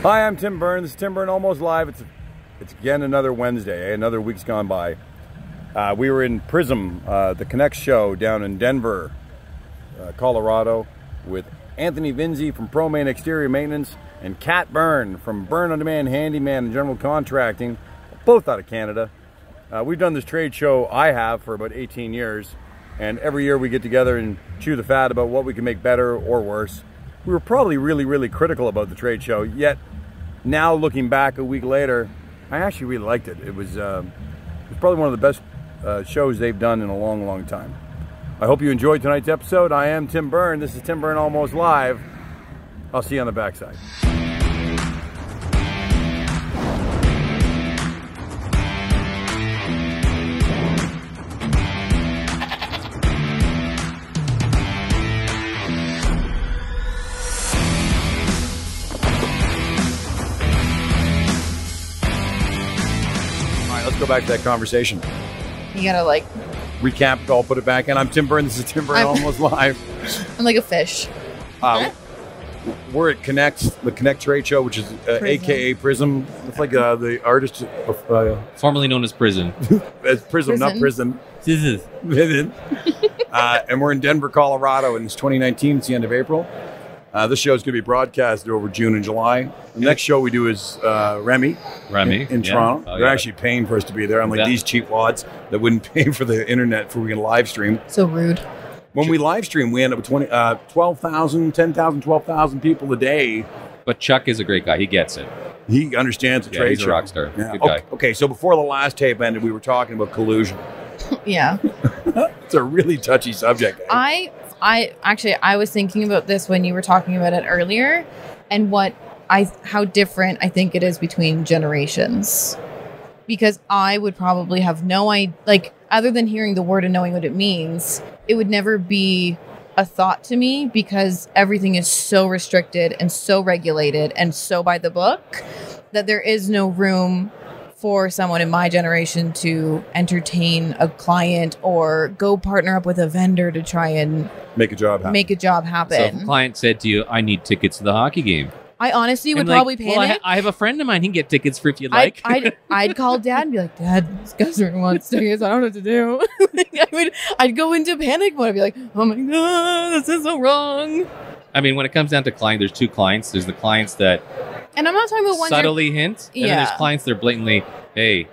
Hi, I'm Tim Byrne. This is Tim Byrne Almost Live. It's again another Wednesday. Another week's gone by. We were in Prism, the Connex show down in Denver, Colorado, with Anthony Vinzi from Promain Exterior Maintenance and Kat Byrne from Byrne On Demand Handyman and General Contracting, both out of Canada. We've done this trade show, I have, for about 18 years, and every year we get together and chew the fat about what we can make better or worse. We were probably really critical about the trade show, yet now looking back a week later, I actually really liked it. It was probably one of the best shows they've done in a long time. I hope you enjoyed tonight's episode. I am Tim Byrne. This is Tim Byrne Almost Live. I'll see you on the backside. Let's go back to that conversation. You gotta like recap it all, put it back in. I'm Tim Byrne. This is Tim Byrne Almost Live. I'm like a fish. We're at Connex, the Connect Trade Show, which is AKA Prism. It's like the artist, formerly known as Prison. As Prism, not Prison. And we're in Denver, Colorado, and it's 2019. It's the end of April. This show is going to be broadcasted over June and July. The next show we do is Remy in Toronto. They're actually paying for us to be there, unlike these cheap wads that wouldn't pay for the internet for we can live stream. So rude. When we live stream, we end up with 12,000, 10,000, 12,000 people a day. But Chuck is a great guy. He gets it. He understands the trade he's show. a rock star. Yeah. Good guy. Okay, so before the last tape ended, we were talking about collusion. Yeah. It's a really touchy subject. I was thinking about this when you were talking about it earlier, and how different I think it is between generations. Because I would probably have no idea, like, other than hearing the word and knowing what it means, it would never be a thought to me because everything is so restricted and so regulated and so by the book that there is no room for someone in my generation to entertain a client or go partner up with a vendor to try and make a job happen. So if a client said to you, I need tickets to the hockey game. I honestly would probably panic. Well, I have a friend of mine. He can get tickets for if you'd like. I'd call Dad and be like, Dad, this guy's really wants tickets. I don't know what to do. I'd go into panic mode. I'd be like, oh my God, this is so wrong. I mean, when it comes down to client, there's two clients. There's the clients that and I'm not talking about subtly hint. And then there's clients that are blatantly, hey,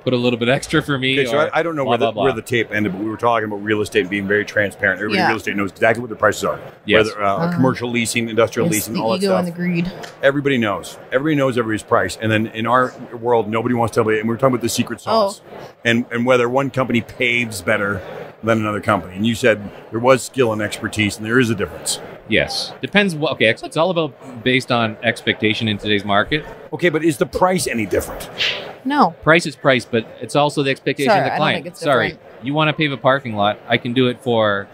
put a little bit extra for me. Okay, so I don't know where the tape ended, but we were talking about real estate being very transparent. Everybody in real estate knows exactly what the prices are. Yes. Whether commercial leasing, industrial leasing, all that stuff. The ego and the greed. Everybody knows. Everybody knows everybody's price. And then in our world, nobody wants to tell you. And we're talking about the secret sauce. And whether one company paves better than another company. And you said there was skill and expertise, and there is a difference. Yes. Depends. Okay, it's all about based on expectation in today's market. Okay, but is the price any different? No. Price is price, but it's also the expectation of the client. I don't think it's different. You want to pave a parking lot, I can do it for,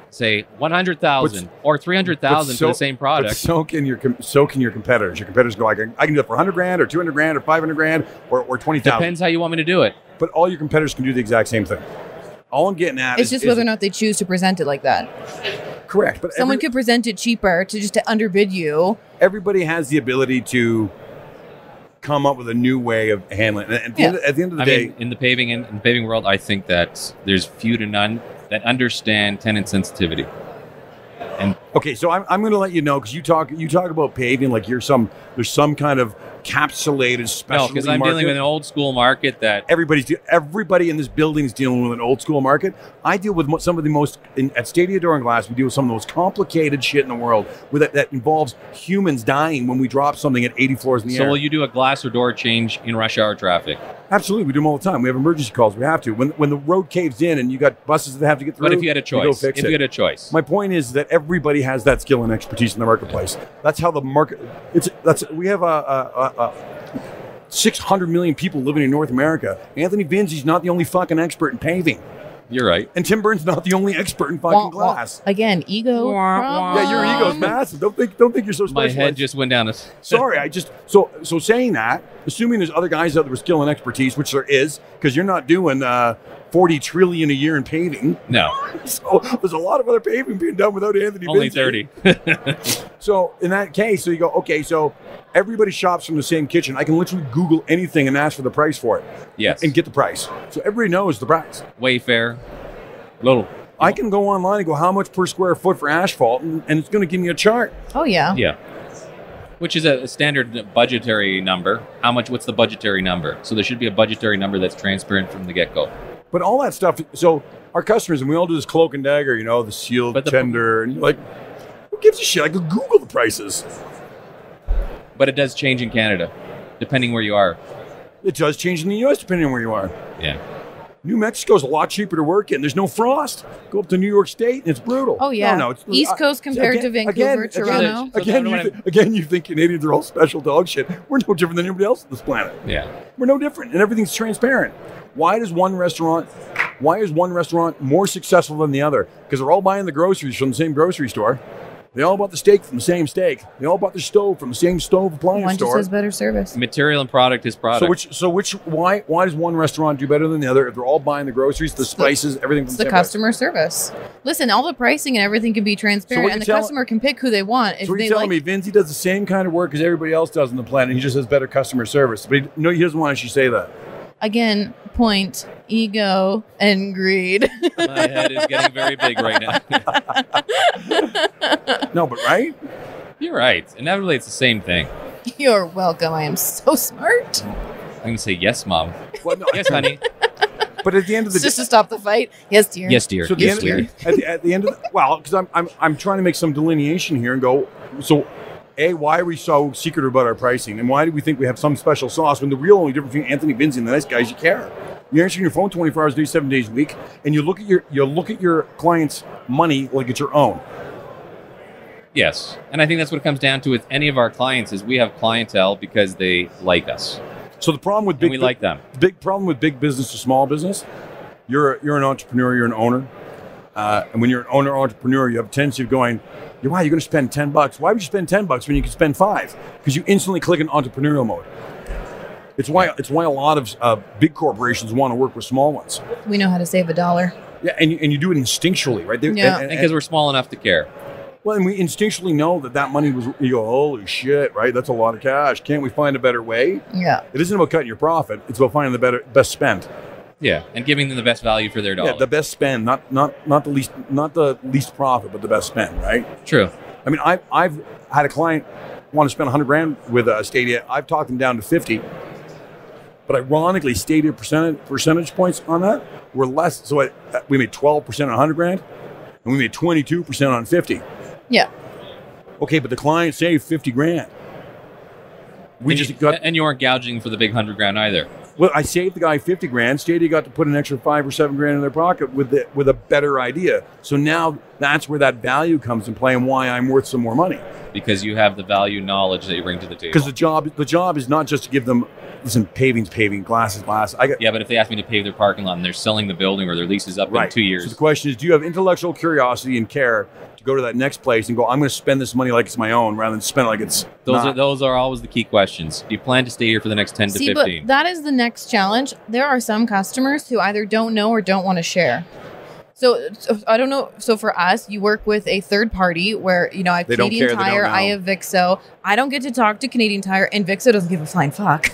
say, $100,000 or $300,000 for the same product. But so can your competitors. Your competitors go, I can do it for $100,000 or $200,000 or $500,000 or $20,000. Depends how you want me to do it. But all your competitors can do the exact same thing. All I'm getting at is just whether or not they choose to present it like that. Correct. But someone could present it cheaper to underbid you. Everybody has the ability to come up with a new way of handling it. At the end of the day, in the paving world, I think that there's few to none that understand tenant sensitivity. And okay, so I'm going to let you know because you talk about paving like there's some kind of capsulated specialty. No, because I'm dealing with an old school market that everybody in this building is dealing with an old school market. I deal with some of the most at Stadia Door and Glass. We deal with some of the most complicated shit in the world that involves humans dying when we drop something at 80 floors in the air. So will you do a glass or door change in rush hour traffic? Absolutely, we do them all the time. We have emergency calls. We have to when the road caves in and you got buses that have to get through. But if you had a choice, my point is that everybody has that skill and expertise in the marketplace. That's how the market. We have a 600 million people living in North America. Anthony Vinzi's not the only fucking expert in paving. You're right. And Tim Byrne's not the only expert in fucking glass. Again, ego. Yeah, your ego's massive. Don't think you're so special. My head just went down. Sorry, so saying that, assuming there's other guys out there with skill and expertise, which there is, because you're not doing 40 trillion a year in paving. No. So there's a lot of other paving being done without Anthony Only Vinzi. 30. So in that case, so you go, okay, so everybody shops from the same kitchen. I can literally Google anything and ask for the price for it. Yes. And get the price. So everybody knows the price. Wayfair. Little. I can go online and go, how much per square foot for asphalt? And it's going to give me a chart. Oh, yeah. Yeah. Which is a standard budgetary number. What's the budgetary number? So there should be a budgetary number that's transparent from the get-go. But all that stuff, so our customers, and we all do this cloak and dagger, you know, the sealed tender, and you're like, who gives a shit? I could Google the prices. But it does change in Canada, depending where you are. It does change in the U.S. depending on where you are. Yeah. New Mexico's a lot cheaper to work in. There's no frost. Go up to New York State, and it's brutal. Oh, yeah. No, it's, East Coast compared to Vancouver, Toronto. Again, you think Canadians are all special dog shit. We're no different than anybody else on this planet. Yeah. We're no different, and everything's transparent. Why is one restaurant more successful than the other? Because they're all buying the groceries from the same grocery store. They all bought the steak from the same steak. They all bought the stove from the same stove appliance One store. just has better service. Material and product is product. Why does one restaurant do better than the other if they're all buying the groceries, the spices, everything from It's the the same place? customer service. Listen, all the pricing and everything can be transparent, and the customer can pick who they want. If So they you're telling me Vinzi does the same kind of work as everybody else does on the planet, he just has better customer service. But he doesn't want to actually say that. Again, point, ego, and greed. My head is getting very big right now. No, but right? You're right. Inevitably, it's the same thing. You're welcome. I am so smart. I'm going to say yes, Mom. Well, no. Yes, honey. But at the end of the Just to stop the fight. Yes, dear. Yes, dear. So Yes, dear. at the end of because I'm trying to make some delineation here and go, so A, why are we so secretive about our pricing? And why do we think we have some special sauce when the real only difference between Anthony Vinzi and the nice guys, you care. You're answering your phone 24 hours a day, 7 days a week, and you look at your client's money like it's your own. Yes. And I think that's what it comes down to with any of our clients is we have clientele because they like us. So the problem with we like them. The big problem with big business to small business, you're an entrepreneur, you're an owner. And when you're an owner entrepreneur, you have a tendency of going, why are you going to spend $10? Why would you spend $10 when you can spend $5? Because you instantly click in entrepreneurial mode. It's why a lot of big corporations want to work with small ones. We know how to save $1. Yeah, and you do it instinctually, right? Yeah. Because we're small enough to care. Well, and we instinctually know that money was, you go, holy shit, right? That's a lot of cash. Can't we find a better way? Yeah. It isn't about cutting your profit. It's about finding the best spend. Yeah, and giving them the best value for their dollar. Yeah, the best spend, not the least profit, but the best spend, right? True. I mean, I've had a client want to spend $100,000 with Stadia. I've talked them down to 50, but ironically, Stadia percentage points on that were less. So we made 12% on $100,000, and we made 22% on 50. Yeah. Okay, but the client saved $50,000. And you weren't gouging for the big $100,000 either. Well, I saved the guy $50,000. Stadia got to put an extra $5,000 or $7,000 in their pocket with a better idea. So now that's where that value comes in play and why I'm worth some more money. Because you have the value knowledge that you bring to the table. Because the job is not just to give them, listen, paving's paving, glass is glass. Yeah, but if they ask me to pave their parking lot and they're selling the building or their lease is up in 2 years. So the question is, do you have intellectual curiosity and care to go to that next place and go, I'm going to spend this money like it's my own rather than spend it like it's Those are always the key questions. Do you plan to stay here for the next 10 to 15? But that is the next challenge. There are some customers who either don't know or don't want to share. So I don't know. So for us, you work with a third party where, I have Canadian Tire, I have Vixo. I don't get to talk to Canadian Tire, and Vixo doesn't give a flying fuck.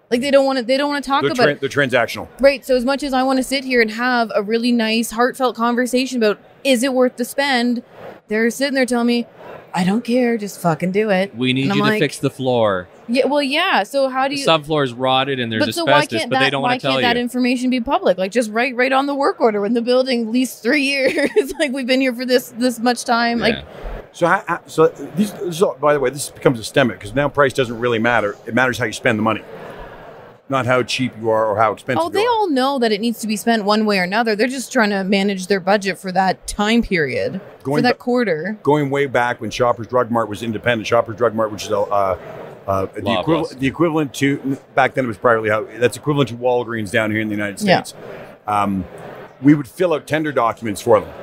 Like they don't want to talk about it. They're transactional. Right. So as much as I want to sit here and have a really nice, heartfelt conversation about is it worth the spend, they're sitting there telling me, I don't care, just fucking do it. We need you to fix the floor. Yeah, well, yeah. So how do you? The subfloor is rotted and there's asbestos, but they don't want to tell you. Why can't that information be public? Like just right on the work order in the building, at least 3 years. Like we've been here for this much time. Yeah. Like So by the way, this becomes systemic because now price doesn't really matter. It matters how you spend the money, not how cheap you are or how expensive. Oh, they all know that it needs to be spent one way or another. They're just trying to manage their budget for that time period, for that quarter. Going way back when Shoppers Drug Mart was independent, Shoppers Drug Mart, which is the equivalent to, back then it was privately held, that's equivalent to Walgreens down here in the United States. Yeah. We would fill out tender documents for them.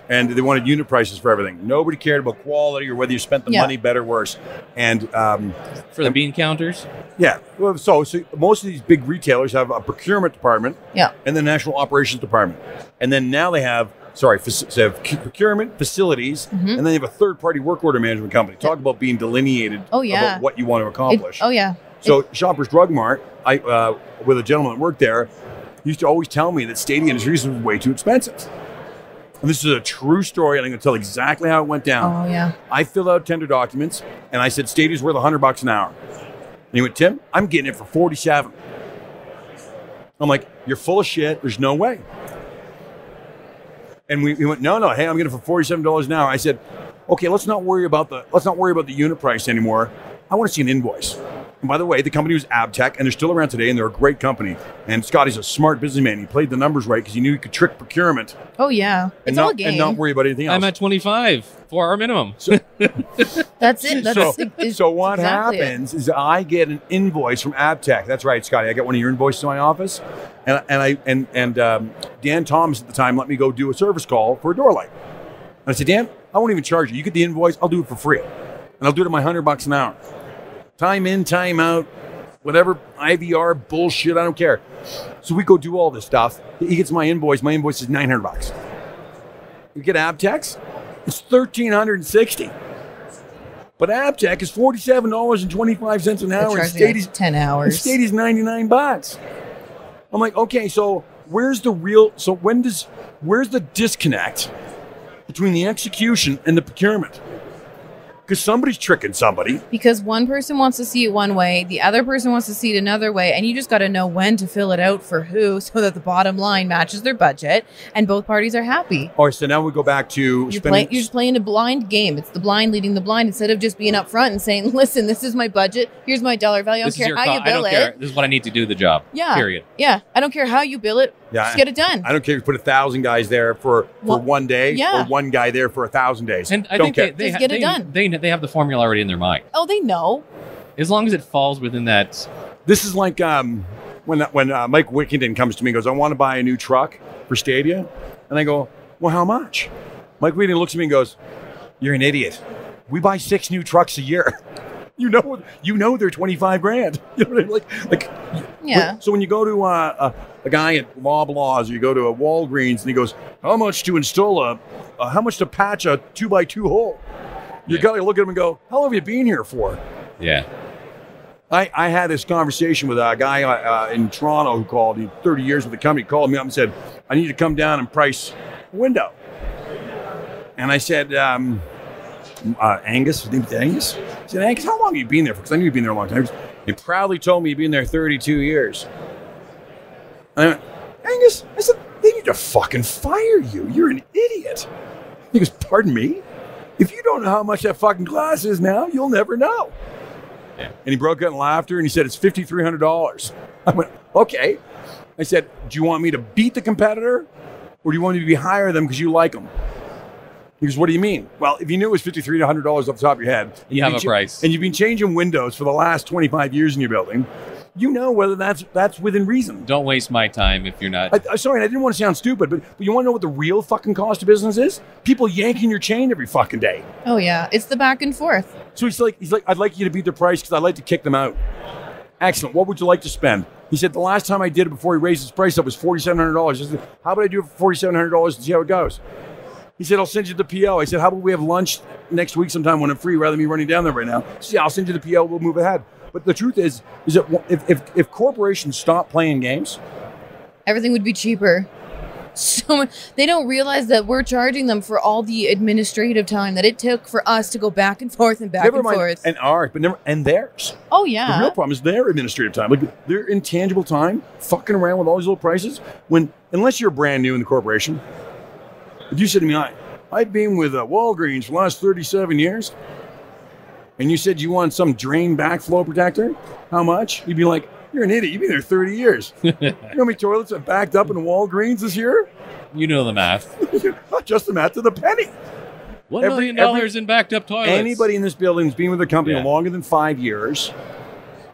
And they wanted unit prices for everything. Nobody cared about quality or whether you spent the money better or worse. And for the bean counters? Yeah. Well, so most of these big retailers have a procurement department and the national operations department. And then now they have procurement, facilities, and then they have a third-party work order management company. Talk about being delineated about what you want to accomplish. So Shoppers Drug Mart, with a gentleman that worked there, used to always tell me that Stadia Industries was way too expensive. And this is a true story, and I'm going to tell exactly how it went down. Oh, yeah. I filled out tender documents, and I said, Stadia's worth $100 an hour. And he went, Tim, I'm getting it for 47. I'm like, you're full of shit. There's no way. And we went, no, hey, I'm getting it for $47 an hour. I said, okay, let's not worry about the unit price anymore. I want to see an invoice. And by the way, the company was Abtech, and they're still around today, and they're a great company. And Scotty's a smart businessman. He played the numbers right because he knew he could trick procurement. Oh, yeah. It's all a game. And not worry about anything else. I'm at 25 for our minimum. So, that's it. So what happens is I get an invoice from Abtech. That's right, Scotty. I got one of your invoices in my office. And Dan Thomas at the time let me go do a service call for a door light. And I said, Dan, I won't even charge you. You get the invoice. I'll do it for free. And I'll do it at my $100 an hour. Time in, time out, whatever IVR bullshit, I don't care. So we go do all this stuff. He gets my invoice. My invoice is $900. You get Abtech's, it's $1,360. But Abtech is $47.25 an hour. And Stadia's 10 hours. Stadia's $99. I'm like, okay, so where's the disconnect between the execution and the procurement? Because somebody's tricking somebody. Because one person wants to see it one way, the other person wants to see it another way, and you just got to know when to fill it out for who so that the bottom line matches their budget and both parties are happy. All right, so now we go back to you're just playing a blind game. It's the blind leading the blind instead of just being upfront and saying, listen, this is my budget. Here's my dollar value. I don't care how you bill it. This is what I need to do the job. Yeah. Period. Yeah. I don't care how you bill it. Yeah, just get it done. I don't care if you put 1,000 guys there for 1 day or one guy there for 1,000 days. And I think just get it done. They have the formula already in their mind. Oh, they know. As long as it falls within that. This is like when Mike Wickington comes to me and goes, I want to buy a new truck for Stadia. And I go, well, how much? Mike Wickington looks at me and goes, you're an idiot. We buy 6 new trucks a year. You know they're $25,000. You know what I mean? Yeah. So when you go to a guy at Loblaws, or you go to a Walgreens, and he goes, how much to install how much to patch a 2x2 hole? You got to look at him and go, how long have you been here for? Yeah. I had this conversation with a guy in Toronto who called, 30 years with the company, called me up and said, I need to come down and price a window. And I said, Angus, his name's Angus. I said, Angus, how long have you been there for? Because I knew you'd been there a long time. He proudly told me he'd been there 32 years. I went, Angus, I said, they need to fucking fire you. You're an idiot. He goes, pardon me? If you don't know how much that fucking glass is now, you'll never know. Yeah. And he broke out in laughter and he said, it's $5,300. I went, okay. I said, do you want me to beat the competitor or do you want me to be higher than them because you like them? He goes, what do you mean? Well, if you knew it was $5,300 off the top of your head. You have a price. And you've been changing windows for the last 25 years in your building. You know whether that's within reason. Don't waste my time if you're not. Sorry, I didn't want to sound stupid, but you want to know what the real fucking cost of business is? People yanking your chain every fucking day. Oh, yeah. It's the back and forth. So he's like, I'd like you to beat their price because I'd like to kick them out. Excellent. What would you like to spend? He said, the last time I did it before he raised his price up was $4,700. I said, how about I do it for $4,700 and see how it goes? He said, I'll send you the PO. I said, how about we have lunch next week sometime when I'm free rather than me running down there right now? He said, yeah, I'll send you the PO. We'll move ahead. But the truth is that if corporations stop playing games, everything would be cheaper. So they don't realize that we're charging them for all the administrative time that it took for us to go back and forth and back and forth. And ours, and theirs. Oh, yeah. The real problem is their administrative time. Like their intangible time, fucking around with all these little prices. Unless you're brand new in the corporation, if you said to me, I've been with Walgreens for the last 37 years, and you said you want some drain backflow protector, how much? You'd be like, you're an idiot. You've been there 30 years. You know how many toilets have backed up in Walgreens this year? You know the math. Not just the math, to the penny. $1 million in backed up toilets. Anybody in this building who's been with the company longer than 5 years,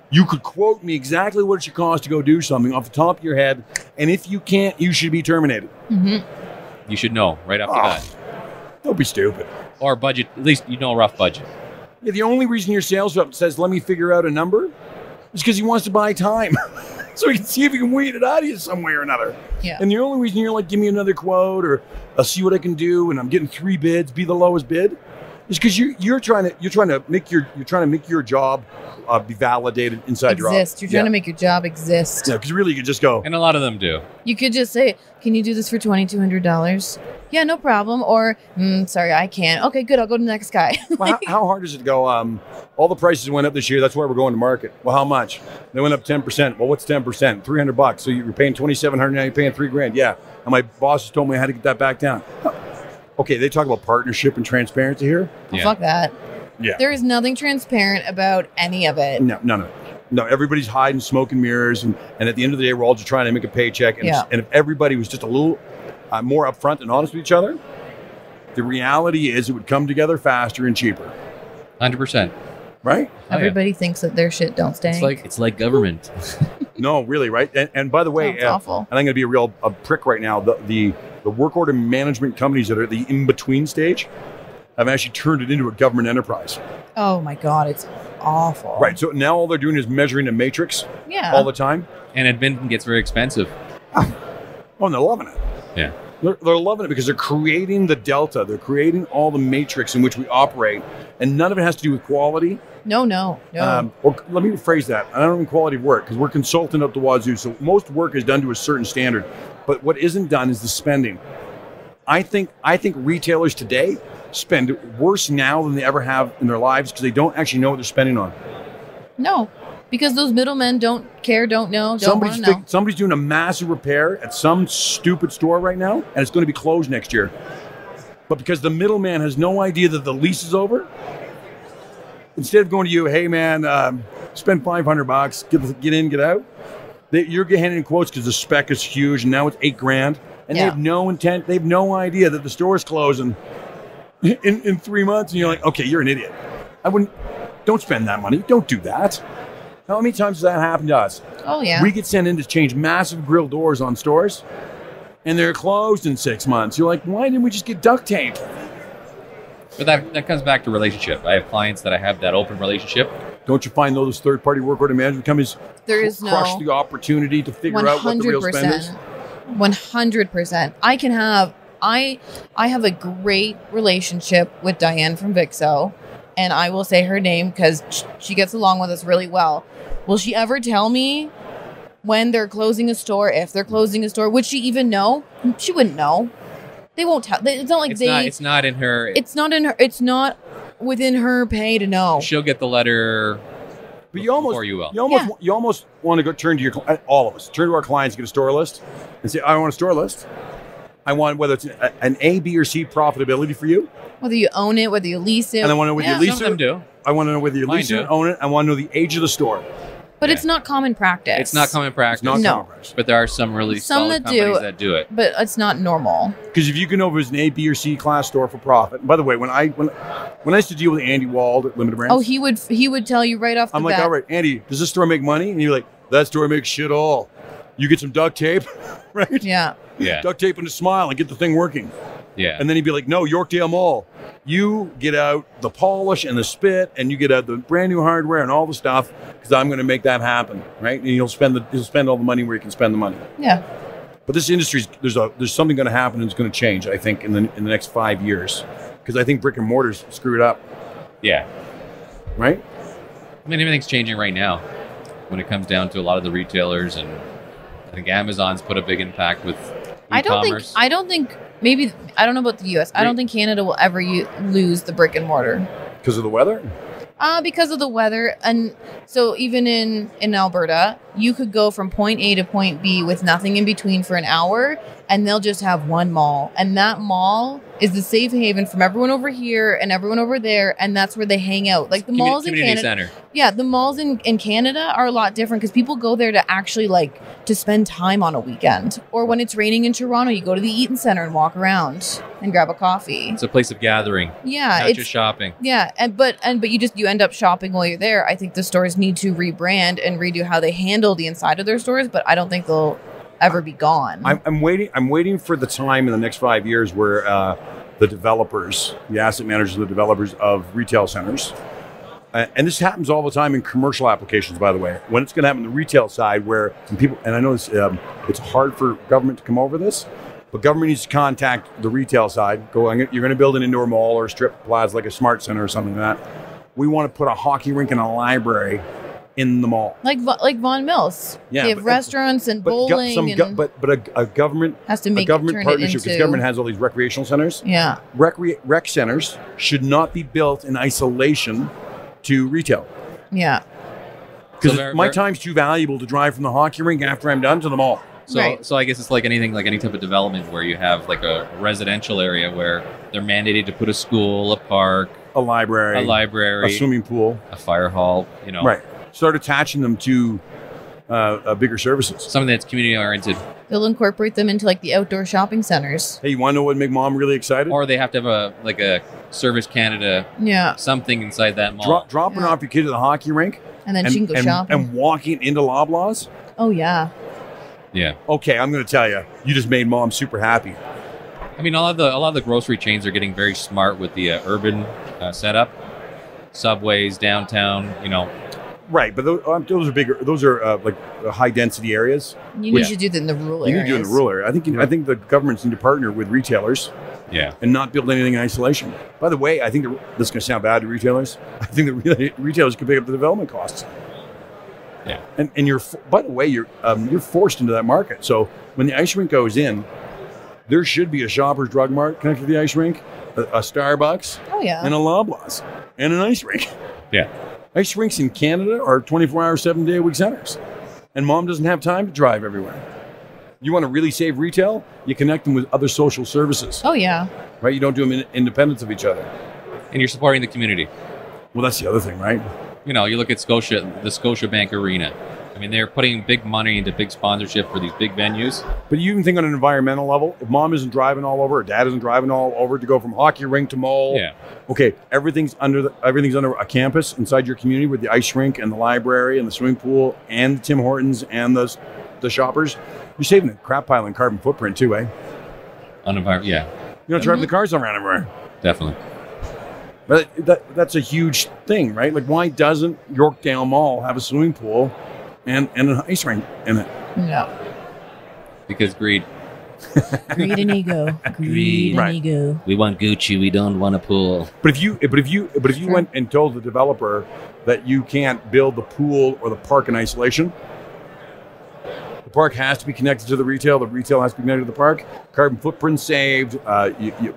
you could quote me exactly what it should cost to go do something off the top of your head, and if you can't, you should be terminated. Mm-hmm. You should know right after that. Don't be stupid. Or budget, at least you know a rough budget. Yeah, the only reason your sales rep says, let me figure out a number, is because he wants to buy time. So he can see if he can weed it out of you some way or another. Yeah. And the only reason you're like, give me another quote, or I'll see what I can do, and I'm getting 3 bids, be the lowest bid, is because you're trying to make your job be validated inside your office. You're trying to make your job exist. Yeah, because really you could just go. And a lot of them do. You could just say, can you do this for $2,200? Yeah, no problem. Or, sorry, I can't. Okay, good. I'll go to the next guy. Well, how hard is it to go? All the prices went up this year. That's why we're going to market. Well, how much? They went up 10%. Well, what's 10%? $300. So you're paying $2,700. Now you're paying $3,000. Yeah. And my boss just told me I had to get that back down. Okay, they talk about partnership and transparency here. Yeah. Fuck that. Yeah. There is nothing transparent about any of it. No, everybody's hiding smoke and mirrors. And at the end of the day, we're all just trying to make a paycheck. And, and if everybody was just a little more upfront and honest with each other, the reality is it would come together faster and cheaper. 100%. Right? Everybody thinks that their shit don't stink. It's like government. No, really, right? And by the way, awful. And I'm going to be a prick right now. The work order management companies that are at the in-between stage have actually turned it into a government enterprise. Oh my God, it's awful. Right, so now all they're doing is measuring a matrix all the time. And admin gets very expensive. Oh, and they're loving it. Yeah. They're loving it because they're creating the delta. They're creating all the matrix in which we operate. And none of it has to do with quality. No. Or let me rephrase that. I don't mean quality of work because we're consultant up the wazoo. So most work is done to a certain standard. But what isn't done is the spending. I think retailers today spend worse now than they ever have in their lives because they don't actually know what they're spending on. No, because those middlemen don't care, don't know, don't want to know. Somebody's doing a massive repair at some stupid store right now, and it's going to be closed next year. But because the middleman has no idea that the lease is over, instead of going to you, hey man, spend $500, get in, get out, you're handing quotes because the spec is huge, and now it's $8,000, and they have no intent, they have no idea that the store is closing in 3 months, and you're like, okay, you're an idiot. Don't spend that money. Don't do that. How many times does that happen to us? Oh, yeah. We get sent in to change massive grill doors on stores, and they're closed in 6 months. You're like, why didn't we just get duct tape? But that comes back to relationship. I have clients that I have that open relationship. Don't you find those third-party work order management companies crush the opportunity to figure out what the real spend is? 100%. I have a great relationship with Diane from Vixo, and I will say her name because she gets along with us really well. Will she ever tell me when they're closing a store, if they're closing a store? Would she even know? She wouldn't know. They won't tell. It's not like It's not in her. It's not within her pay to know. She'll get the letter. But you almost want to go turn to all of us, turn to our clients, get a store list, and say, I want a store list. I want whether it's an A, B, or C profitability for you. Whether you own it, whether you lease it. And I want to know whether you lease it. Some of them do. I want to know whether you lease it, own it. I want to know the age of the store. But it's not common practice. It's not commmen practice. Common practice. But there are some really solid companies that do it. But it's not normal. Because if you can know if it's an A, B, or C class store for profit. And by the way, when I used to deal with Andy Wald at Limited Brands. Oh, he would tell you right off the bat. I'm like, all right, Andy, does this store make money? And you're like, that store makes shit all. You get some duct tape, right? Yeah. Duct tape and a smile and get the thing working. Yeah. And then he'd be like, no, Yorkdale Mall. You get out the polish and the spit, and you get out the brand new hardware and all the stuff, because I'm going to make that happen, right? And you'll spend all the money where you can spend the money. Yeah. But this industry, there's something going to happen, and it's going to change, I think, in the next 5 years, because I think brick and mortar's screwed up. Yeah. Right? I mean, everything's changing right now when it comes down to a lot of the retailers, and I think Amazon's put a big impact with e-commerce. I don't think maybe, I don't know about the U.S. I don't think Canada will ever lose the brick and mortar. Because of the weather? Because of the weather. And so even in Alberta, you could go from point A to point B with nothing in between for an hour, and they'll just have one mall. And that mall is the safe haven from everyone over here and everyone over there, and that's where they hang out. Like the malls in Canada. Center. Yeah, the malls in Canada are a lot different because people go there to actually to spend time on a weekend. Or when it's raining in Toronto, you go to the Eaton Centre and walk around and grab a coffee. It's a place of gathering. Yeah, not just shopping. Yeah, but you end up shopping while you're there. I think the stores need to rebrand and redo how they handle the inside of their stores, but I don't think they'll ever be gone. I'm waiting for the time in the next 5 years where the developers, the asset managers, the developers of retail centers. And this happens all the time in commercial applications, by the way. When it's going to happen on the retail side, where some people, and I know it's hard for government to come over this, but government needs to contact the retail side. You're going to build an indoor mall or a strip plaza like a smart center or something like that. We want to put a hockey rink and a library in the mall, like Vaughan Mills. Yeah, they have restaurants and bowling. A government has to make a government turn partnership, it into, because government has all these recreational centers. Yeah, rec centers should not be built in isolation to retail. Yeah, because my time's too valuable to drive from the hockey rink after I'm done to the mall. So I guess it's like anything, like any type of development where you have like a residential area where they're mandated to put a school, a park, a library, a swimming pool, a fire hall. Right. Start attaching them to bigger services. Something that's community oriented. They'll incorporate them into like the outdoor shopping centers. Hey, you want to know what would make mom really excited? Or they have to have a Service Canada, something inside that mall. Dropping off your kid to the hockey rink, and then she can go shopping and walking into Loblaws. Oh yeah. Yeah. Okay, I'm going to tell you, you just made mom super happy. I mean, a lot of the grocery chains are getting very smart with the urban setup, subways downtown. Right, but those are bigger. Those are like high density areas. You need to do that in the rural areas. You need to do it in the rural area. I think the governments need to partner with retailers. Yeah. And not build anything in isolation. By the way, I think this is going to sound bad to retailers. I think the retailers can pick up the development costs. Yeah. And by the way, you're forced into that market. So when the ice rink goes in, there should be a Shoppers Drug Mart connected to the ice rink, a Starbucks, and a Loblaws, and an ice rink. Yeah. Ice rinks in Canada are 24-hour, 7-day-a-week centers. And mom doesn't have time to drive everywhere. You want to really save retail? You connect them with other social services. Oh, yeah. Right? You don't do them in independence of each other. And you're supporting the community. Well, that's the other thing, right? You look at the Scotiabank Arena. I mean, they're putting big money into big sponsorship for these big venues. But you can think on an environmental level, if mom isn't driving all over, or dad isn't driving all over to go from hockey rink to mall. Yeah. Okay, everything's under a campus inside your community with the ice rink and the library and the swimming pool and the Tim Hortons and the Shoppers. You're saving a crap pile in carbon footprint too, eh? Yeah. You're not driving the cars around everywhere. Definitely. But that's a huge thing, right? Like, why doesn't Yorkdale Mall have a swimming pool and an ice rink in it? No. Because greed. Greed and ego. Greed and ego. We want Gucci. We don't want a pool. But if you went and told the developer that you can't build the pool or the park in isolation, the park has to be connected to the retail has to be connected to the park, carbon footprint saved,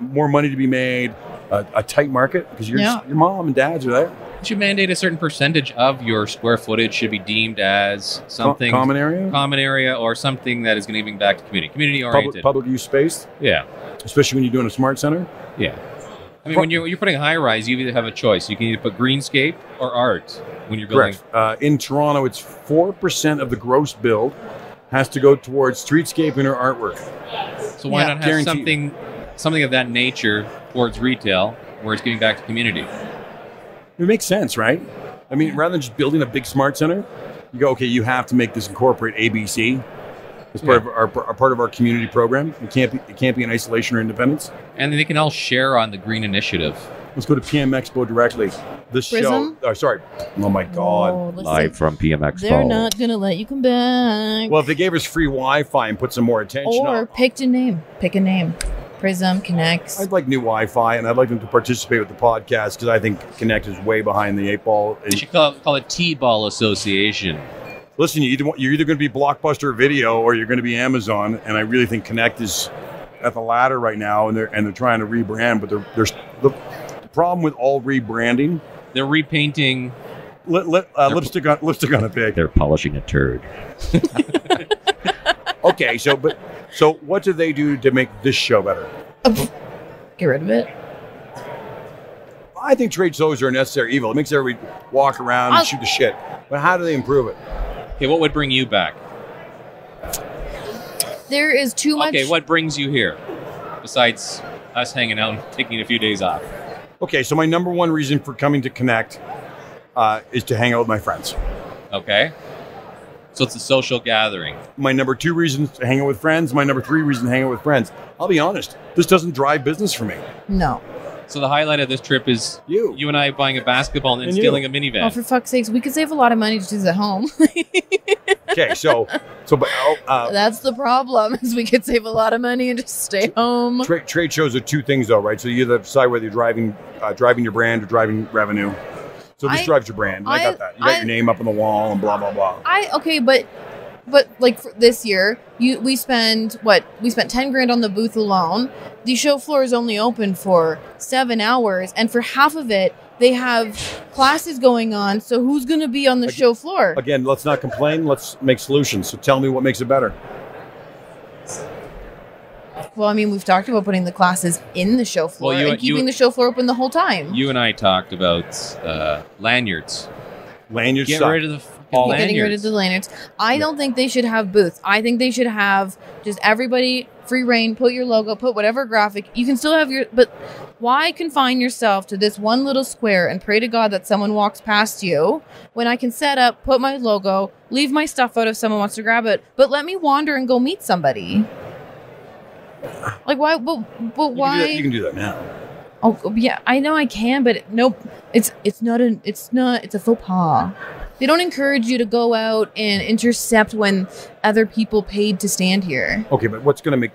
more money to be made, a tight market, because your mom and dads are there. You should mandate a certain percentage of your square footage should be deemed as something common area, or something that is going to give back to community oriented, public use space. Yeah, especially when you're doing a smart center. Yeah, I mean, when you're putting high rise, you either have a choice. You can either put greenscape or art when you're building. Correct. In Toronto, it's 4% of the gross build has to go towards streetscaping or artwork. So why not have something of that nature towards retail, where it's giving back to community? It makes sense, right? I mean, rather than just building a big smart center, you go, okay, you have to make this incorporate ABC as part of our community program. It can't be in isolation or independence. And they can all share on the green initiative. Let's go to PM Expo directly. This Prism? show. Oh, sorry. Oh my God. Live from PM Expo. They're not gonna let you come back. Well, if they gave us free Wi-Fi and put some more attention, or pick a name. Prism, Connex. I'd like new Wi-Fi, and I'd like them to participate with the podcast, because I think Connect is way behind the 8 ball. You should call it T-Ball Association. Listen, you're either going to be Blockbuster Video or you're going to be Amazon, and I really think Connect is at the latter right now, and they're trying to rebrand, but there's the problem with all rebranding. They're repainting. Lipstick on a pig. They're polishing a turd. Okay, so what do they do to make this show better? Get rid of it. I think trade shows are a necessary evil. It makes everybody walk around and shoot the shit. But how do they improve it? Okay, what would bring you back? There is too much. Okay, what brings you here? Besides us hanging out and taking a few days off. Okay, so my number one reason for coming to Connect is to hang out with my friends. Okay. So it's a social gathering. My number 2 reason to hang out with friends. My number 3 reason to hang out with friends. I'll be honest. This doesn't drive business for me. No. So the highlight of this trip is you and I buying a basketball and stealing a minivan. Oh, for fuck's sakes, we could save a lot of money to do this at home. Okay, so that's the problem, is we could save a lot of money and just stay home. Trade shows are 2 things, though, right? So you either decide whether you're driving your brand or driving revenue. So this drives your brand. I got that. You got your name up on the wall and blah, blah, blah. But like for this year, we spent 10 grand on the booth alone. The show floor is only open for 7 hours, and for half of it, they have classes going on. So who's going to be on the show floor? Again, let's not complain. Let's make solutions. So tell me what makes it better. Well, I mean, we've talked about putting the classes in the show floor and keeping the show floor open the whole time. You and I talked about lanyards. Lanyards Get suck. rid of the fucking lanyards. Getting rid of the lanyards. I don't think they should have booths. I think they should have just everybody free reign, put your logo, put whatever graphic. You can still have but why confine yourself to this one little square and pray to God that someone walks past you when I can set up, put my logo, leave my stuff out if someone wants to grab it, but let me wander and go meet somebody. Like, why? But why? You can do that now. Oh yeah, I know I can, but nope. It's a faux pas. They don't encourage you to go out and intercept when other people paid to stand here. Okay, but what's going to make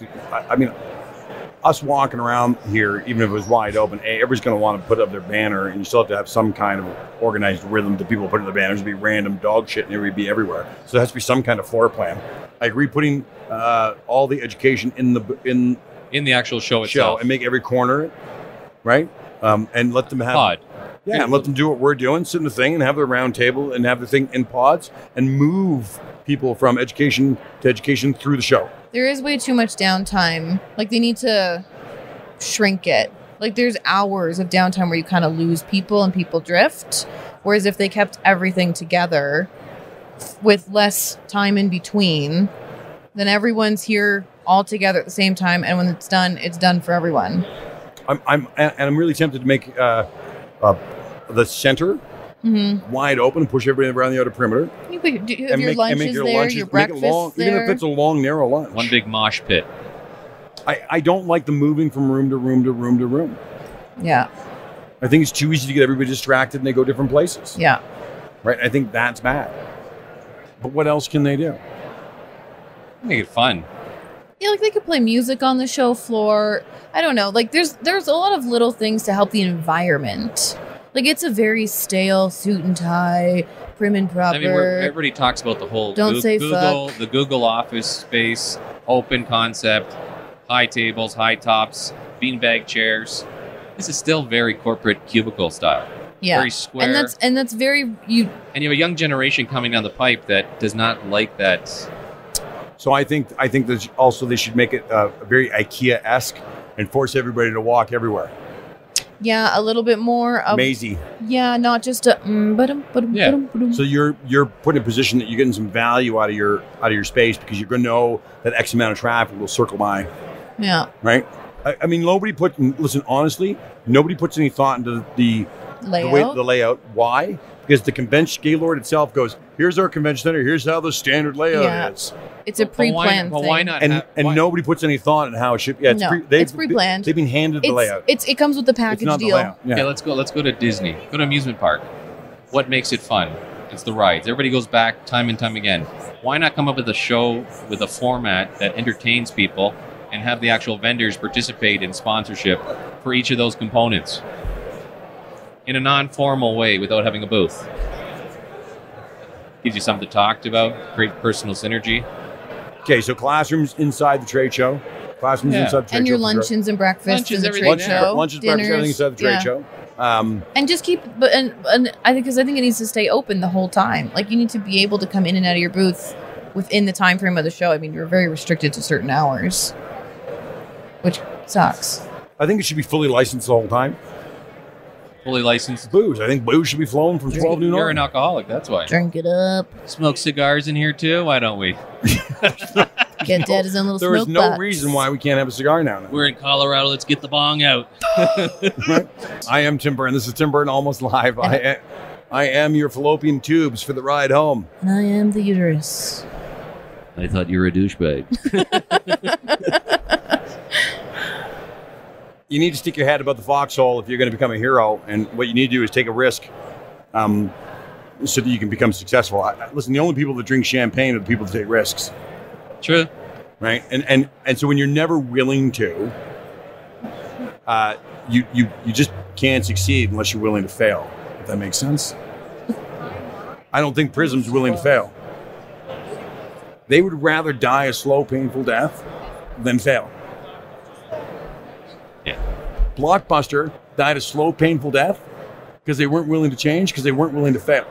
us walking around here, even if it was wide open, everybody's going to want to put up their banner, and you still have to have some kind of organized rhythm to people putting the banners. It'd be random dog shit, and it would be everywhere. So there has to be some kind of floor plan. I agree, putting all the education in the actual show itself, and make every corner, right? And let them have pod. Yeah, and let them do what we're doing, sit in the thing and have the round table and have the thing in pods and move people from education to education through the show. There is way too much downtime. Like, they need to shrink it. Like, there's hours of downtime where you kind of lose people and people drift. Whereas if they kept everything together with less time in between, then everyone's here all together at the same time. And when it's done for everyone. I'm really tempted to make the center wide open and push everybody around the outer perimeter. You have your lunches there, your breakfast there. Even if it's a long, narrow lunch. One big mosh pit. I don't like the moving from room to room to room to room. Yeah. I think it's too easy to get everybody distracted and they go different places. Yeah. Right? I think that's bad. But what else can they do? Make it fun. Yeah, like they could play music on the show floor. I don't know. Like there's a lot of little things to help the environment. Like it's a very stale suit and tie, prim and proper. I mean, everybody talks about the whole the Google Office space, open concept, high tables, high tops, beanbag chairs. This is still very corporate cubicle style. Yeah, very square. And that's very And you have a young generation coming down the pipe that does not like that. So I think that also they should make it very IKEA-esque and force everybody to walk everywhere. Yeah, a little bit more of Mazy. Yeah, not just a So you're put in a position that you're getting some value out of your space because you're going to know that X amount of traffic will circle by. Yeah. Right? I mean, listen, honestly, nobody puts any thought into the layout. Why? Because the convention Gaylord itself goes, here's our convention center, here's how the standard layout is. It's a pre-planned thing. Why not? And nobody puts any thought in how it should. Yeah, it's pre-planned. They've been handed the layout. It comes with the package deal. The layout. Yeah. Okay, let's go to Disney. Go to amusement park. What makes it fun? It's the rides. Everybody goes back time and time again. Why not come up with a show with a format that entertains people and have the actual vendors participate in sponsorship for each of those components in a non-formal way without having a booth? Gives you something to talk about, create personal synergy. Okay, so classrooms inside the trade show. Classrooms inside the trade show. And your luncheons and breakfasts in the trade show. Lunches, breakfast, everything inside the trade show. And just keep, and I think it needs to stay open the whole time. Like you need to be able to come in and out of your booth within the time frame of the show. I mean, you're very restricted to certain hours, which sucks. I think it should be fully licensed the whole time. Fully licensed booze. I think booze should be flowing from 12 noon on. You're an alcoholic, that's why. Drink it up. Smoke cigars in here too? Why don't we? Get dead as a little There is no reason why we can't have a cigar now. We're in Colorado. Let's get the bong out. Right? I am Tim Byrne. This is Tim Byrne Almost Live. I am your fallopian tubes for the ride home. And I am the uterus. I thought you were a douchebag. You need to stick your head above the foxhole if you're going to become a hero. And what you need to do is take a risk so that you can become successful. Listen, the only people that drink champagne are the people that take risks. True. Right? And so when you're never willing to, you just can't succeed unless you're willing to fail. If that makes sense. I don't think Prism's willing to fail. They would rather die a slow, painful death than fail. Yeah. Blockbuster died a slow, painful death because they weren't willing to change, because they weren't willing to fail.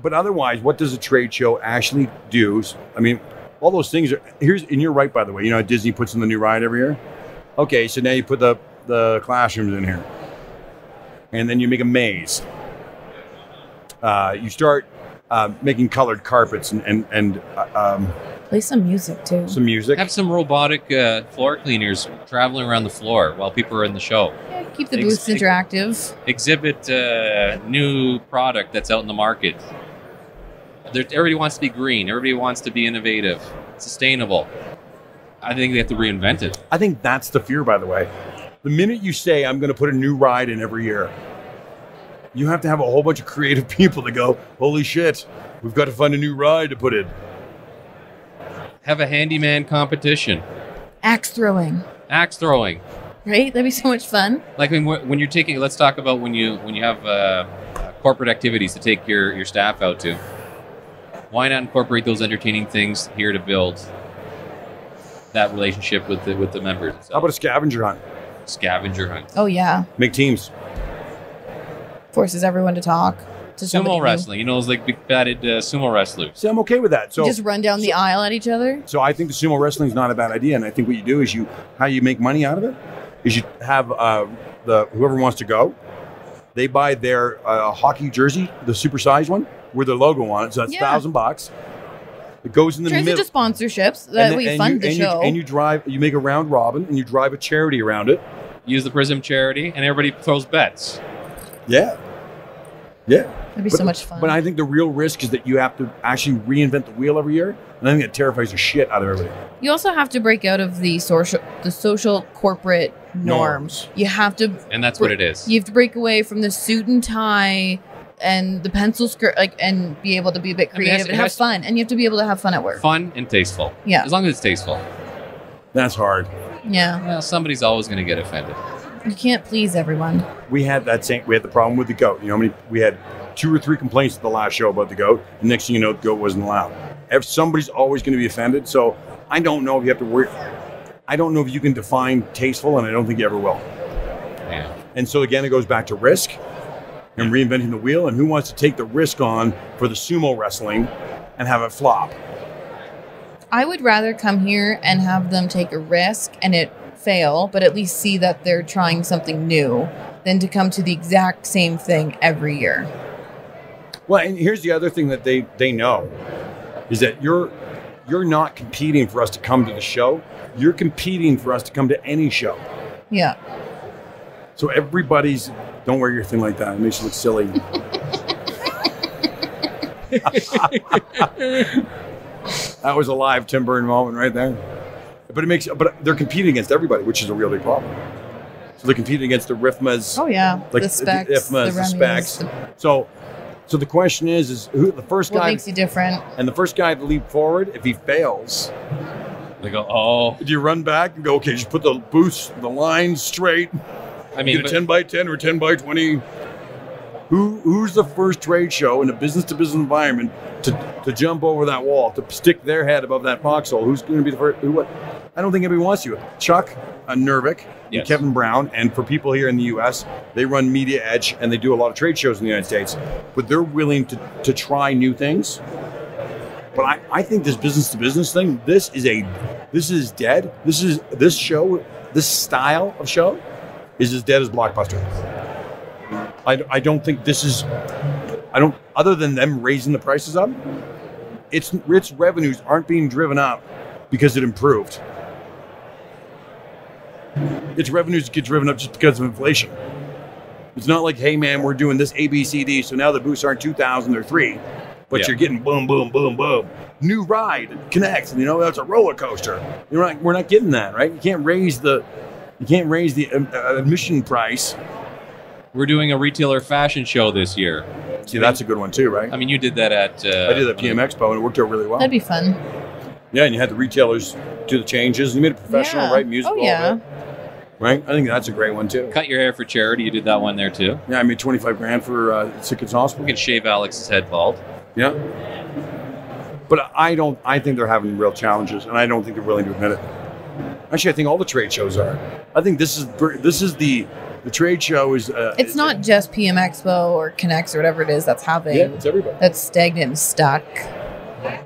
But otherwise, what does a trade show actually do? I mean, all those things are, and you're right, by the way, you know, Disney puts in the new ride every year. Okay, so now you put the classrooms in here. And then you make a maze. You start making colored carpets and Play some music too. some music. Have some robotic floor cleaners traveling around the floor while people are in the show. Yeah, keep the booths interactive. Exhibit new product that's out in the market. Everybody wants to be green. Everybody wants to be innovative, sustainable. I think they have to reinvent it. I think that's the fear, by the way. The minute you say, I'm going to put a new ride in every year, you have to have a whole bunch of creative people to go, holy shit, we've got to find a new ride to put in. Have a handyman competition. Axe throwing. Axe throwing. Right? That'd be so much fun. Like when you're taking, let's talk about when you have corporate activities to take your staff out to. Why not incorporate those entertaining things here to build that relationship with the members? How about a scavenger hunt? Scavenger hunt. Oh yeah. Make teams. Forces everyone to talk. To somebody Sumo new. wrestling. You know, those like big batted sumo wrestlers. See, I'm okay with that. So Just run down the aisle at each other. So I think the sumo wrestling is not a bad idea, and I think what you do is how you make money out of it is you have whoever wants to go, they buy their hockey jersey, the supersized one, with their logo on it. So that's Yeah. $1,000. It goes in the Turns middle. into sponsorships. That way fund the show. You make a round robin, and you drive a charity around it. Use the Prism charity, and everybody throws bets. Yeah. Yeah. That'd be so much fun. But I think the real risk is that you have to actually reinvent the wheel every year, and I think it terrifies the shit out of everybody. You also have to break out of the social corporate norms. You have to, And that's what it is. You have to break away from the suit and tie and the pencil skirt, and be able to be a bit creative and have fun. And you have to be able to have fun at work. Fun and tasteful. Yeah. As long as it's tasteful. That's hard. Yeah. Well, somebody's always going to get offended. You can't please everyone. We had the problem with the goat. You know, we had 2 or 3 complaints at the last show about the goat, and next thing you know, the goat wasn't allowed. If somebody's always going to be offended, so I don't know if you have to worry. I don't know if you can define tasteful, and I don't think you ever will. Yeah. And so again, it goes back to risk and reinventing the wheel, and who wants to take the risk on for the sumo wrestling and have it flop? I would rather come here and have them take a risk and it fail, but at least see that they're trying something new, than to come to the exact same thing every year. Well, and here's the other thing that they know is that you're not competing for us to come to the show. You're competing for us to come to any show. Yeah. So everybody's, don't wear your thing like that. It makes you look silly. That was a live Tim Byrne moment right there. But they're competing against everybody, which is a really big problem. So they're competing against the RIFMAs. Oh yeah. Like The specs, IFMAs, the specs. So the question is who the first what guy? makes you different? And the first guy to leap forward, if he fails, They go, oh. do you run back and go, okay, just put the boost, the line straight? I mean, Get a 10 by 10 or 10 by 20. Who's the first trade show in a business-to-business environment to jump over that wall, to stick their head above that foxhole? Who's going to be the first? I don't think anybody wants you. Chuck Nervik, and Yes. Kevin Brown, and for people here in the U.S., they run Media Edge, and they do a lot of trade shows in the United States. But they're willing to try new things. But I think this business-to-business thing, this is dead. This style of show is as dead as Blockbuster. I don't think this is, other than them raising the prices up, its revenues aren't being driven up because it improved. Its revenues get driven up just because of inflation. It's not like, hey, man, we're doing this A, B, C, D, so now the booths aren't 2,000 or 3. But you're getting boom, boom, boom, boom. New ride, Connex, and that's a roller coaster. We're not getting that, right? You can't raise the admission price. We're doing a retailer fashion show this year. See, that's a good one too, right? I mean, you did that at... I did that PM Expo, and it worked out really well. That'd be fun. Yeah, and you had the retailers do the changes. You made it professional, right? Music, all of it. Right? I think that's a great one too. Cut your hair for charity. You did that one there too. Yeah, I made $25,000 for Sick Kids Hospital. We can shave Alex's head bald. Yeah. But I think they're having real challenges, and I don't think they're willing to admit it. Actually, I think all the trade shows are. I think this is the trade show is... it's not just PM Expo or Connex or whatever it is that's having... Yeah, it's everybody. That's stagnant and stuck.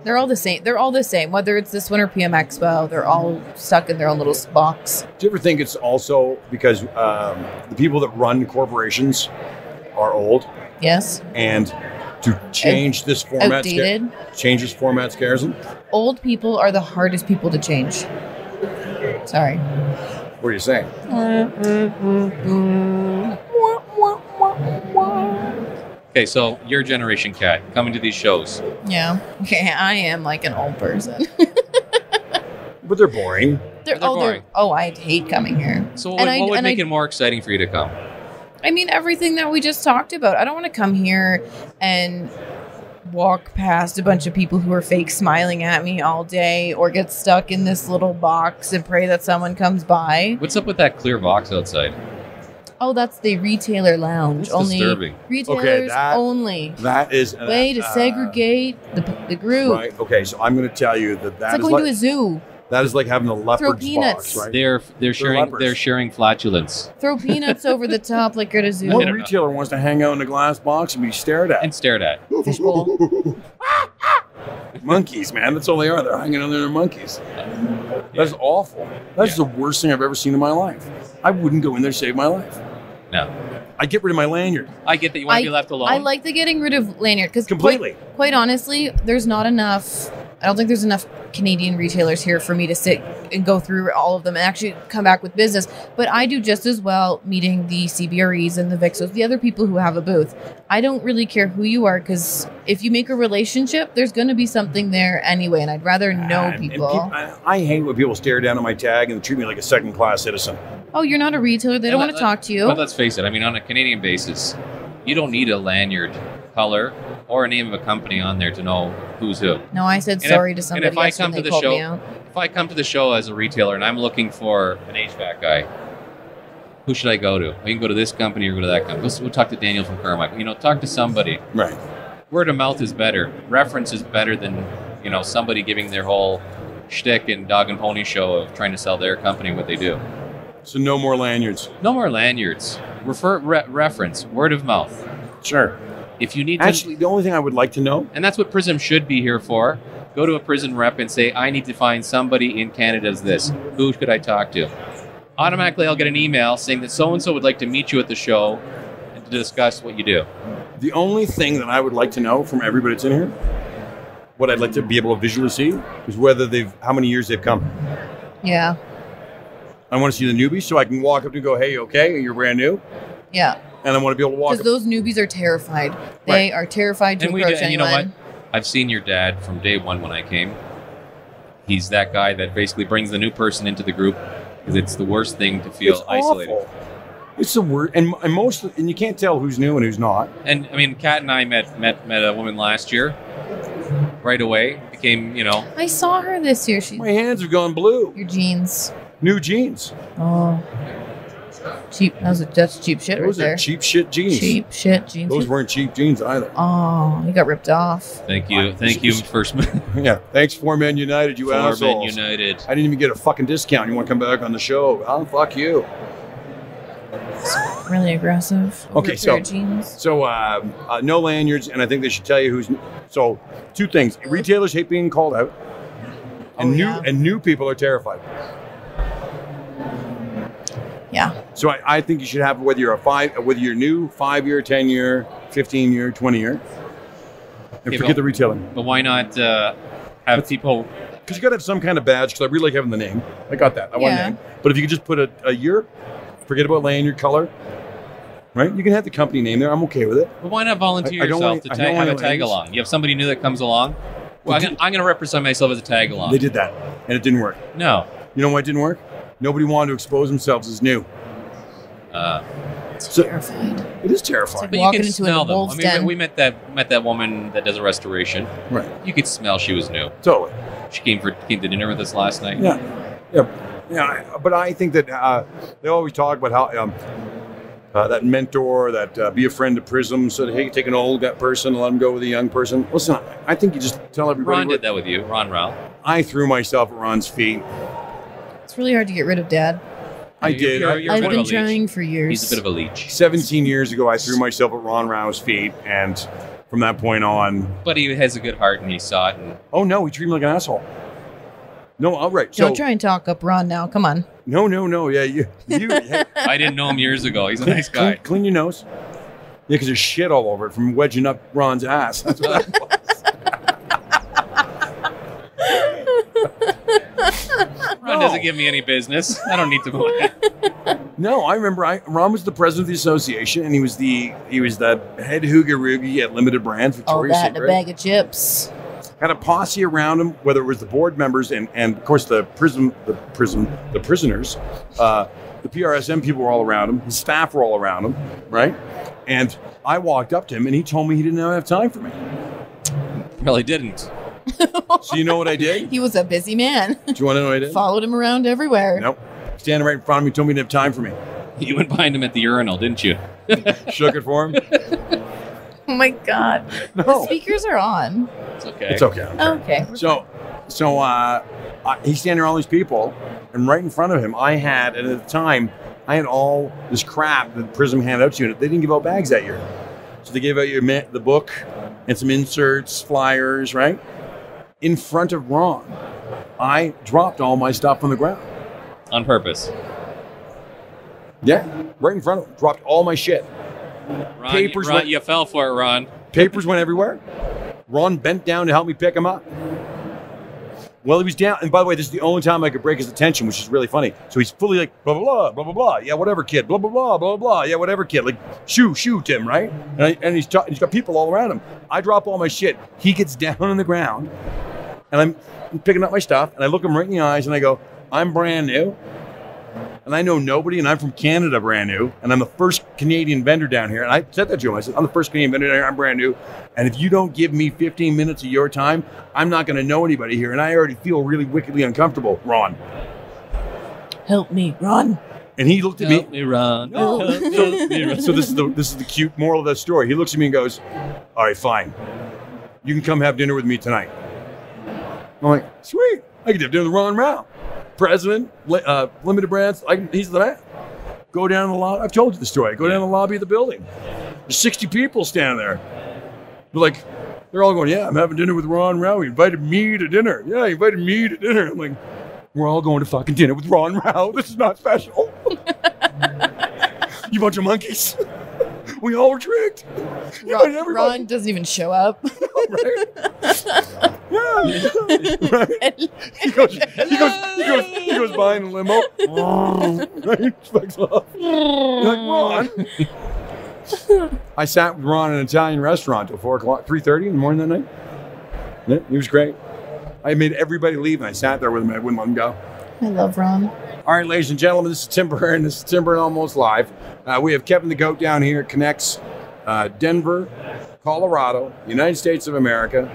They're all the same. They're all the same. Whether it's this one or PM Expo, they're all stuck in their own little box. Do you ever think it's also because the people that run corporations are old? Yes. And to change this format... Outdated. Change this format scares them? Old people are the hardest people to change. Sorry. What are you saying? Okay, so your generation, Kat, coming to these shows. Yeah. Okay, I am like an old person. But they're boring. They're boring. I hate coming here. So what would make it more exciting for you to come? I mean, everything that we just talked about. I don't want to come here and walk past a bunch of people who are fake smiling at me all day or get stuck in this little box and pray that someone comes by. What's up with that clear box outside? Oh, that's the retailer lounge. That's disturbing. Retailers only. That is way to segregate the group. Right. Okay. So I'm going to tell you that it's like going to a zoo. That is like having a leopard's peanuts. box, right? They're sharing flatulence. Throw peanuts over the top like you're at a zoo. What retailer wants to hang out in a glass box and be stared at? And stared at. Fishbowl. Monkeys, man. That's all they are. They're hanging out there. They're monkeys. That's awful. That's the worst thing I've ever seen in my life. I wouldn't go in there to save my life. No. I'd get rid of my lanyard. I get that you want to be left alone. I like the getting rid of lanyard because completely. Quite honestly, there's not enough. I don't think there's enough Canadian retailers here for me to sit and go through all of them and actually come back with business. But I do just as well meeting the CBREs and the Vixos, the other people who have a booth. I don't really care who you are because if you make a relationship, there's going to be something there anyway, and I'd rather know people. I hate when people stare down at my tag and treat me like a second-class citizen. Oh, you're not a retailer. They don't want to talk to you. But let's face it. I mean, on a Canadian basis, you don't need a lanyard color or a name of a company on there to know who's who. No, I said sorry to somebody else when they called me out. If I come to the show as a retailer and I'm looking for an HVAC guy, who should I go to? I can go to this company or go to that company. We'll talk to Daniel from Carmichael. Talk to somebody. Right. Word of mouth is better. Reference is better than, somebody giving their whole shtick and dog and pony show of trying to sell their company what they do. So no more lanyards. No more lanyards. Reference. Word of mouth. Sure. If you need Actually, the only thing I would like to know... And that's what Prism should be here for. Go to a prison rep and say, I need to find somebody in Canada as this. Who could I talk to? Automatically, I'll get an email saying that so-and-so would like to meet you at the show and to discuss what you do. The only thing that I would like to know from everybody that's in here, what I'd like to be able to visually see, is how many years they've come. Yeah. I want to see the newbies so I can walk up to go, hey, okay, you're brand new? Yeah. And I want to be able to walk because those newbies are terrified. They are terrified to approach anyone. And you know what? I've seen your dad from day one when I came. He's that guy that basically brings the new person into the group because it's the worst thing to feel isolated. Awful. It's the worst, and you can't tell who's new and who's not. And I mean, Kat and I met a woman last year. Right away, became I saw her this year. My hands have gone blue. Your jeans. New jeans. Oh. Cheap. That's cheap shit Those right there. Those are cheap shit jeans. Cheap shit jeans. Those weren't cheap jeans either. Oh, you got ripped off. Thank you, first. Yeah, thanks, 4 Men United, you assholes. 4 Men United. I didn't even get a fucking discount. You want to come back on the show? Oh, fuck you. It's really aggressive. Okay, so no lanyards, and I think they should tell you who's. So, 2 things: retailers hate being called out, and new people are terrified. Yeah. So I think you should have whether you're new, 5-year, 10-year, 15-year, 20-year. And forget the retailing. But why not have people? Because you got to have some kind of badge. Because I really like having the name. I got that. I want name. But if you could just put a year, forget about lanyard color, right? You can have the company name there. I'm okay with it. But why not volunteer I don't yourself want- to I don't have a want tag names. along? You have somebody new that comes along. Well, I'm going to represent myself as a tag along. They did that, and it didn't work. No. You know why it didn't work? Nobody wanted to expose themselves as new. It's So- terrified. It is terrifying. But you Walking can into smell a them. wolf's I mean, den. we met that woman that does a restoration. Right. You could smell she was new. Totally. She came to dinner with us last night. Yeah. But I think that they always talk about how that mentor, that be a friend to Prism, so that, hey, take an old person and let him go with a young person. Listen, I think you just tell everybody. Ron did that with you, Ron Rao. I threw myself at Ron's feet. It's really hard to get rid of Dad. I did. You're a I've bit of been a leech. trying for years. He's a bit of a leech. 17 years ago, I threw myself at Ron Rao's feet, and from that point on, But he has a good heart and he saw it. And oh no, he treated me like an asshole. No, all right. So Don't try and talk up Ron now. Come on. no. Yeah, you hey, I didn't know him years ago. He's a nice guy. Clean your nose. Yeah, because there's shit all over it from wedging up Ron's ass. That's what that was. Ron doesn't give me any business. I don't need to. No, I remember. Ron was the president of the association, and he was the head hoogie at Limited Brands, Oh, Victoria's that and a Secret. bag of chips. Had a posse around him, whether it was the board members and of course the prisoners, the PRSM people were all around him. His staff were all around him, right? And I walked up to him, and he told me he didn't have time for me. Really didn't. So you know what I did? He was a busy man. Do you want to know what I did? Followed him around everywhere. Nope. Standing right in front of me, told me he didn't have time for me. You went behind him at the urinal, didn't you? Shook it for him. Oh my God. The No, speakers are on. It's okay. it's okay. Okay. So he's standing around all these people, and right in front of him, I had, and at the time, I had all this crap that Prism handed out to you. They didn't give out bags that year. So they gave out the book and some inserts, flyers, right? In front of Ron, I dropped all my stuff on the ground. On purpose. Yeah, right in front of him. Dropped all my shit. Ron, Papers Ron, went- you fell for it, Ron. Papers went everywhere. Ron bent down to help me pick him up. Well, he was down. And by the way, this is the only time I could break his attention, which is really funny. So he's fully like, blah, blah, blah, blah, blah, blah. Yeah, whatever, kid. Blah, blah, blah, blah, blah. Yeah, whatever, kid. Like, shoo, Tim, right? And he's got people all around him. I drop all my shit. He gets down on the ground, and I'm picking up my stuff, and I look him right in the eyes, and I go, I'm brand new. And I know nobody, and I'm from Canada, brand new, and I'm the first Canadian vendor down here. And I said that to him. I said, I'm the first Canadian vendor down here. I'm brand new. And if you don't give me 15 minutes of your time, I'm not going to know anybody here. And I already feel really wickedly uncomfortable, Ron. Help me, Ron. And he looked at me. Help me, Ron. No. Help me, Ron. So this is the cute moral of that story. He looks at me and goes, all right, fine. You can come have dinner with me tonight. I'm like, sweet. I can have dinner with Ron Rao. President, Limited Brands. He's the man. Go down the lobby. I've told you the story. Go down the lobby of the building. There's 60 people standing there. They're all going, yeah, I'm having dinner with Ron Rao. He invited me to dinner. Yeah, he invited me to dinner. I'm like, we're all going to fucking dinner with Ron Rao. This is not special. You bunch of monkeys. We all were tricked. Ron doesn't even show up. Right? Yeah. Right? He goes by in a limo. Right? Fucks off. You're like, Ron. I sat with Ron in an Italian restaurant till 3:30 in the morning that night. Yeah, he was great. I made everybody leave, and I sat there with him. I wouldn't let him go. I love Ron. All right, ladies and gentlemen, this is Tim Byrne. This is Tim Byrne Almost Live. We have Kevin the Goat down here at Connex, Denver, Colorado, United States of America.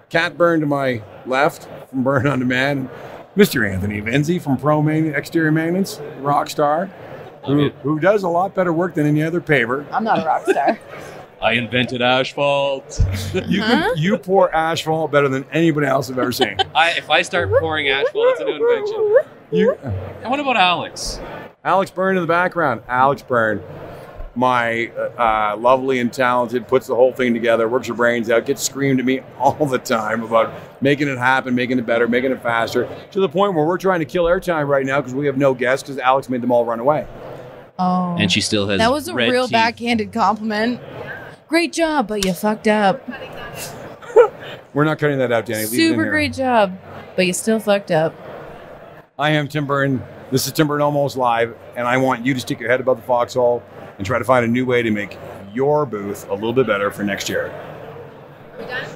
Kat Byrne to my left from Byrne On Demand. Mr. Anthony Vinzi from Promain Exterior Maintenance, rock star, who does a lot better work than any other paver. I'm not a rock star. I invented asphalt. You pour asphalt better than anybody else I've ever seen. If I start pouring asphalt, it's a new invention. And what about Alex? Alex Byrne in the background. Alex Byrne, my lovely and talented, puts the whole thing together, works her brains out, gets screamed at me all the time about making it happen, making it better, making it faster, to the point where we're trying to kill airtime right now because we have no guests because Alex made them all run away. Oh. And she still has That was a red real teeth. backhanded compliment. Great job, but you fucked up. We're not cutting that out, Danny. Leave it in Super here. great job, but you still fucked up. I am Tim Byrne. This is Tim Byrne Almost Live, and I want you to stick your head above the foxhole and try to find a new way to make your booth a little bit better for next year. Are we done?